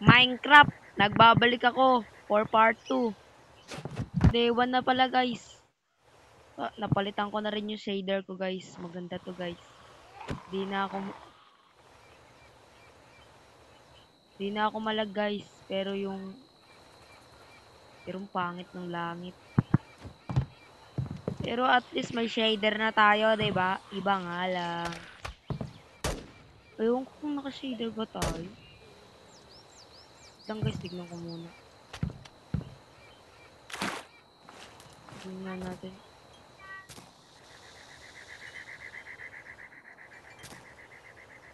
Minecraft, nagbabalik ako for part 2. Day 1 na pala guys. Napalitan ko na rin yung shader ko guys. Maganda to guys. Di na ako malag guys. Pero yung pangit ng langit. Pero at least may shader na tayo, 'di ba? Iba nga lang. Ewan ko kung naka-shader ba tayo. Lang guys, tignan ko muna. Tignan natin.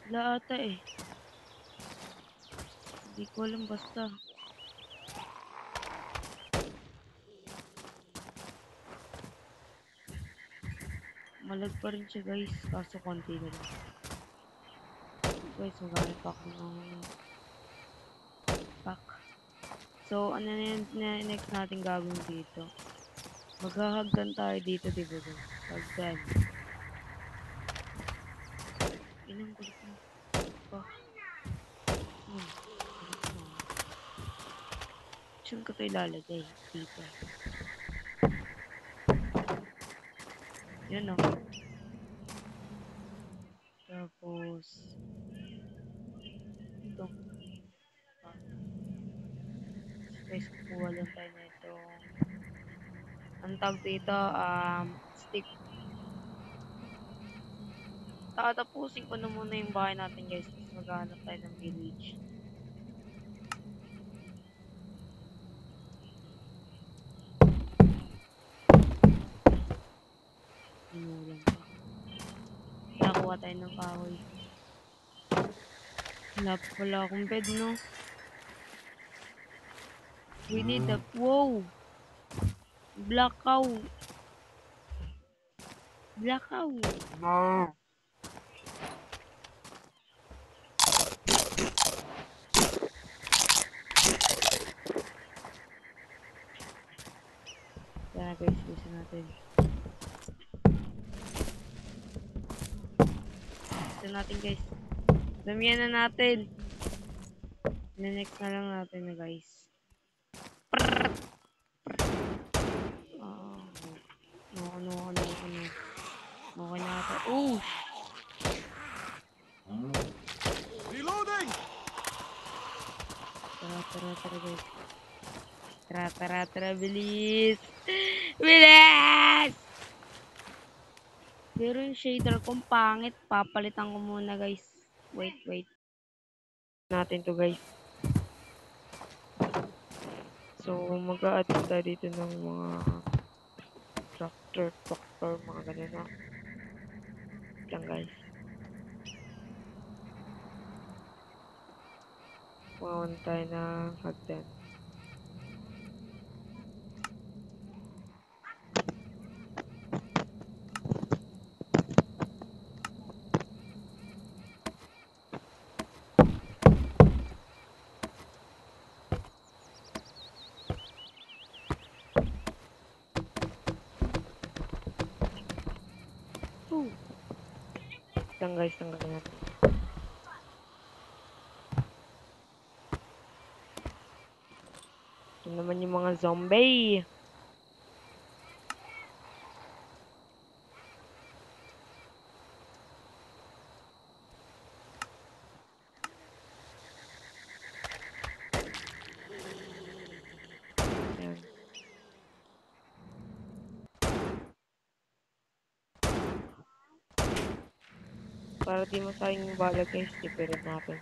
Wala ata eh. Hindi ko alam basta. Malag pa rin siya guys. Kaso konti na lang. Guys, maghanap ako ng pack. So, ano na yung next natin gagawin dito? Maghahagdan tayo dito, diba guys? Hagdan. Inang gulit mo. Pa. Saan ko ito ilalagay? Dito. Yan o. Tapos, ito. Guys, kukuha lang tayo na ito. Ang tawag dito, stick. Tatapusin ko na muna yung bahay natin guys. Tapos maghanap tayo ng village. Inulan pa. Nakakuha tayo ng kahoy. Wala akong bed, no? We need a... Wow! Black cow! Black cow! No! Kaya guys, gusto natin. Gusto natin guys. Damihan na natin. Next na lang natin na guys. No. Okay na ata. Oh! Reloading! Tara guys. Tara, bilis! Bilis! Pero yung shader kong pangit. Papalitan ko muna guys. Wait. Natin to guys. So, mag-a-add tayo dito ng mga tractor, mga ganun na. Lang guys. Mawan tayo na hagdan. Lang guys, tanggalin natin. Ito naman yung mga zombie. Ayan. Para di masayang yung bala guys, tipirin natin.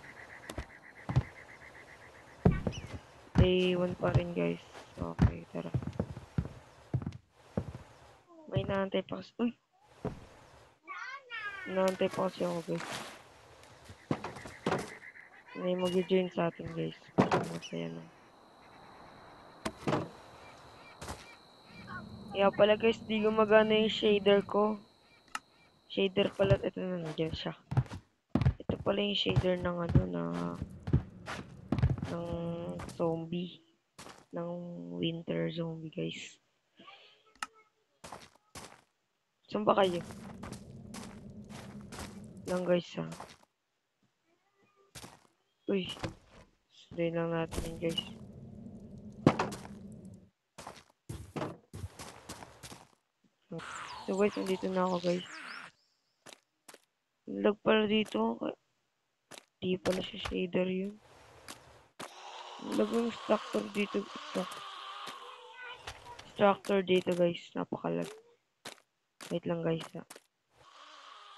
Day 1 pa rin guys. Okay, tara. May naantay pa kasi. Uy! Naantay pa kasi ako guys. May mag-join sa atin guys. Masaya na. Kaya pala guys, di gumagana yung shader ko. Shader pala, ito na, nandiyan siya. Ito pala yung shader ng ano, ng zombie. Ng winter zombie guys. Saan ba kayo? Lang guys ha. Uy. Drain lang natin yun, guys. So guys, nandito na ako, guys. Lag pala dito. Di pala siya shader yun. Lag yung structure dito. Structure dito, guys. Napakalag. Wait lang, guys.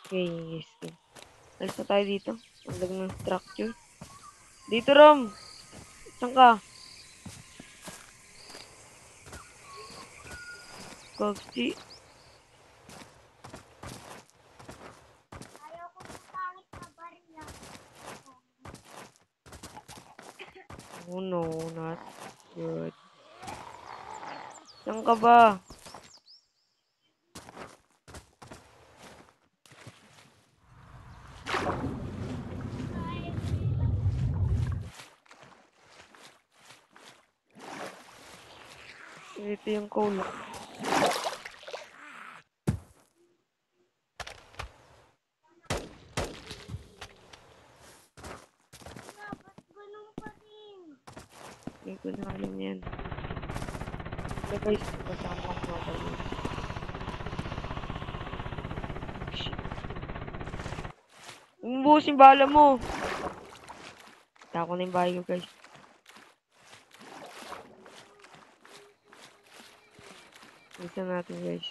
Okay, yes. Okay. Alis na tayo dito. Ang lag ng structure. Dito, Rom! Saan ka? Kagsi. Oh no, not good. Saan ka ba? Ito yung coal. Hindi ko na alam yan. So guys, kasama ko mga kayo. Umubos yung bala mo. Tako na yung bahay ko, guys. Isa natin, guys.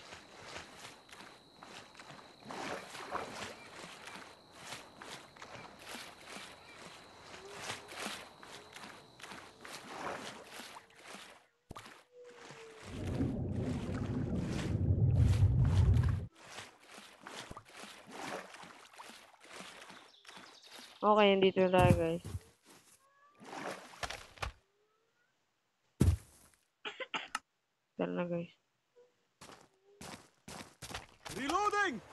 Okay, nandito na tayo, guys. Tara na, guys. Reloading!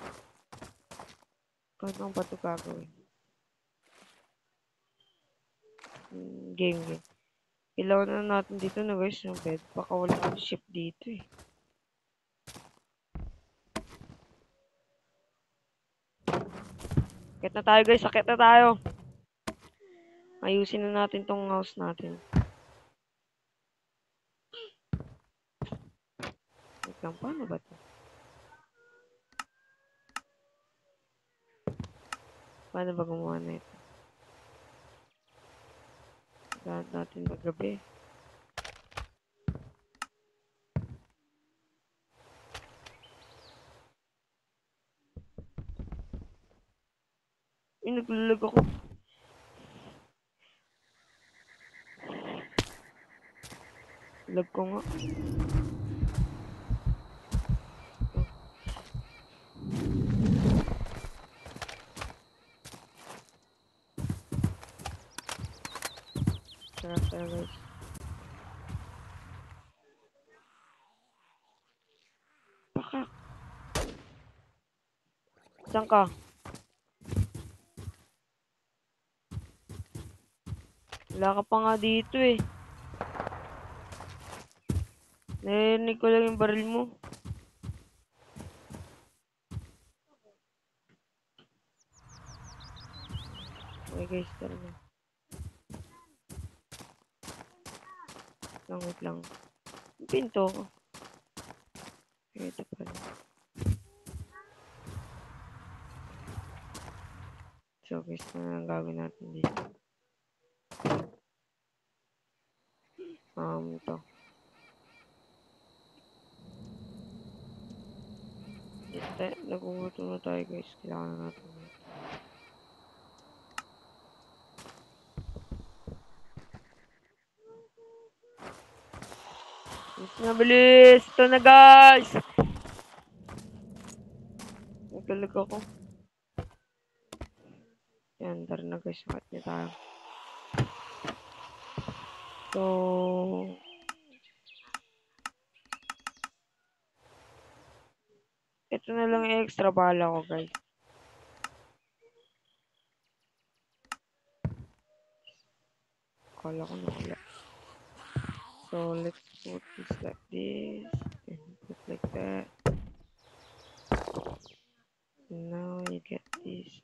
Kahit ang bato gagawin. Game. Ilaw na natin dito na, guys, yung bed. Baka wala akong ship dito, eh. Sakit na tayo, guys. Sakit na tayo. Ayusin na natin tong house natin. Wait lang, paano ba ito? Paano ba gumawa na ito? Lahat natin magabi. Naglalag ako. Lag ko nga. Sarap, guys. Pakak. Saan ka? Wala ka pa nga dito, eh. Narinig ko lang yung baril mo. Okay, guys, tara na. Wait lang. Yung pinto ko. Okay, ito pala. So, guys, na lang gagawin natin dito. Ito. Nagugutom na tayo, guys. Kailangan na natin. Bilis! Ito na, guys! Nagkalag ako. Yan, tara na, guys. Sakat niya tayo. So, ito na lang yung extra bala ko, guys. Kala ko na wala. So, let's put this like this. And put like that. Now you get this.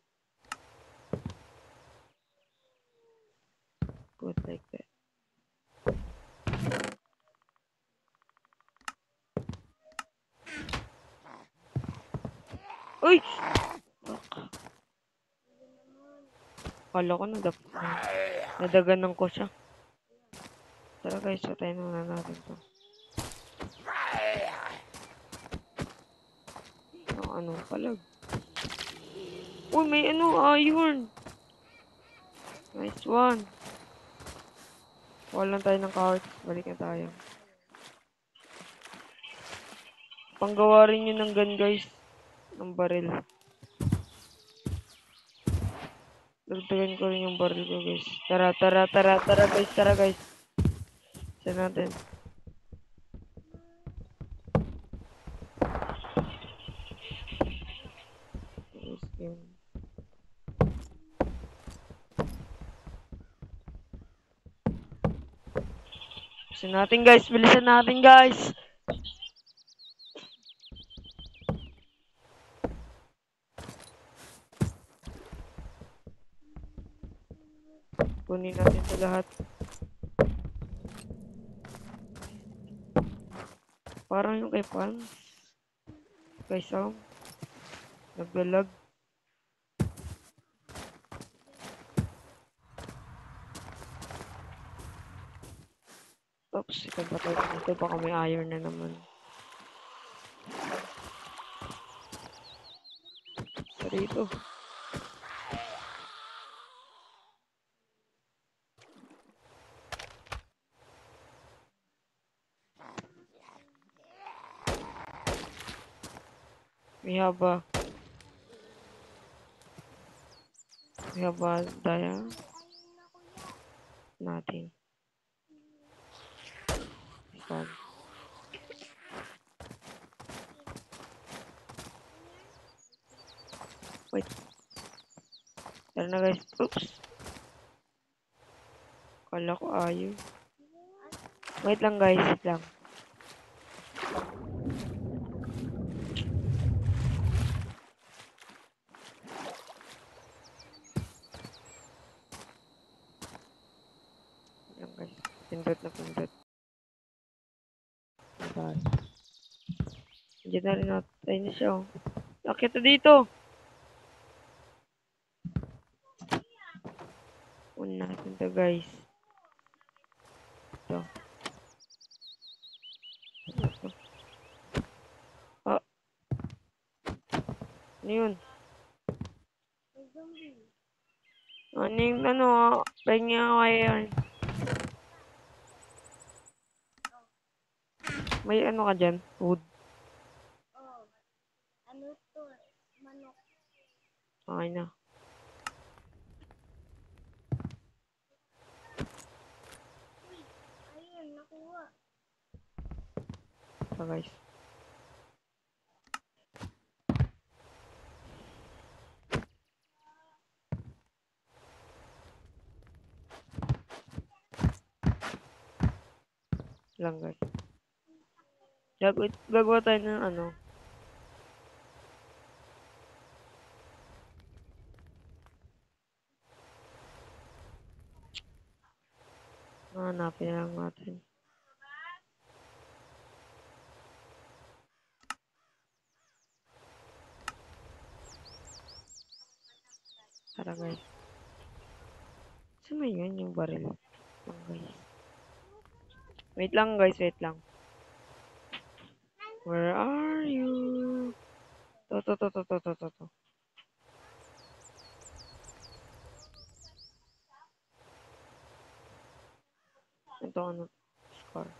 Put like that. Uy! Kala ko nadaganan ko siya. Tara guys, patayin muna natin to. Ano palag? Uy, may iron. Nice one. Wala lang tayo ng cards. Balik na tayo. Panggawa rin yun ng gun guys. Ng baril. Dagdagan ko rin yung baril ko guys. Tara guys. Isa natin. Bilisan natin guys. Kunin natin ito lahat. Parang yung kay Pans. Kay Sam. Naglalag. Oops, ito patay ko dito. Baka may iron na naman. Sa dito. We have a Daya. Nothing. Fun. Wait. Tara na guys. Oops. Kala ko ayaw. Wait lang guys. Wait lang. Guys. Pindot na pindot. Diyan na rin natin na siya. Nakita dito. Una natin to guys. Ito. Ah. Ano yun? Ano yung pahinga iron. May ano ka dyan? Food. Ano to? Manok. Okay na. Ayun, nakuha. So guys. Lang guys. Gagawa tayo ng ano. Hanapin na lang natin. Tara guys. Saan yun yung baril? Lang guys. Wait lang guys, wait lang. Where are you? To. Ito ano? Scar.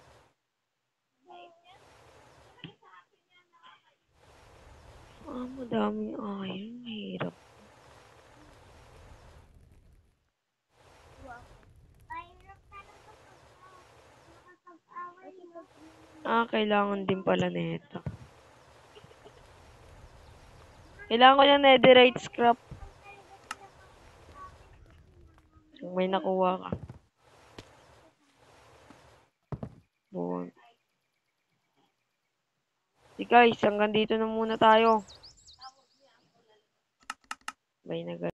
Madaming iron. Hirap. Kailangan din pala nito. Kailangan ko ng netherite scrap. Kung may nakuha ka. Buwan. Sige guys, hanggang dito na muna tayo. Bye na guys.